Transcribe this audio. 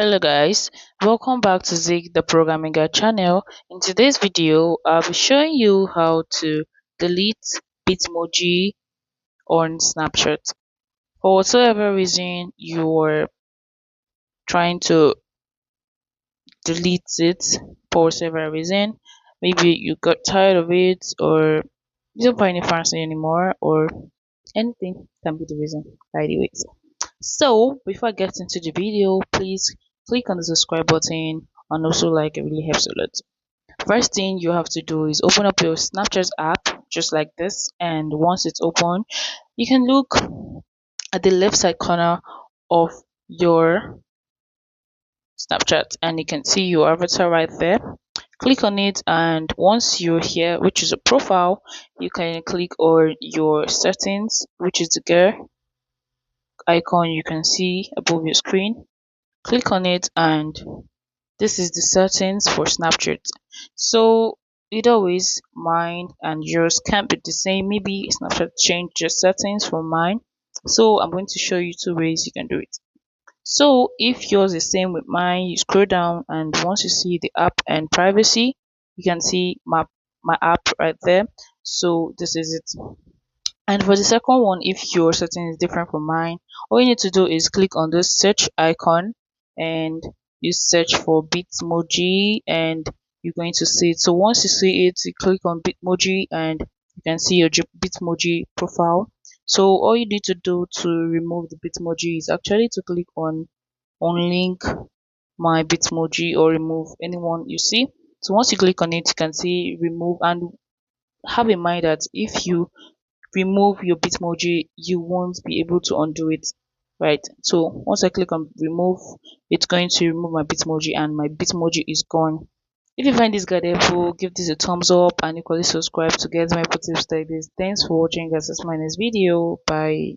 Hello guys, welcome back to Zig the Programming Guide channel. In today's video, I'll be showing you how to delete Bitmoji on Snapchat. For whatever reason you're trying to delete it, for whatever reason, maybe you got tired of it or you don't find it fancy anymore or anything can be the reason. By the way, so before I get into the video, please click on the subscribe button and also like, it really helps a lot. First thing you have to do is open up your Snapchat app just like this, and once it's open, you can look at the left side corner of your Snapchat and you can see your avatar right there. Click on it, and once you're here, which is a profile, you can click on your settings, which is the girl icon you can see above your screen. Click on it, and this is the settings for Snapchat. So either ways, mine and yours can't be the same. Maybe Snapchat changed your settings from mine, so I'm going to show you two ways you can do it. So if yours is same with mine, you scroll down, and once you see the app and privacy, you can see my app right there. So this is it. And for the second one, if your setting is different from mine, all you need to do is click on this search icon and you search for Bitmoji, and you're going to see it. So once you see it, you click on Bitmoji and you can see your Bitmoji profile. So all you need to do to remove the Bitmoji is actually to click on unlink my Bitmoji or remove anyone you see. So once you click on it, you can see remove, and have in mind that if you remove your Bitmoji, you won't be able to undo it, right? So once I click on remove, it's going to remove my Bitmoji and my Bitmoji is gone. If you find this guide helpful, give this a thumbs up and equally subscribe to get my tips like this. Thanks for watching guys. That's my next video. Bye.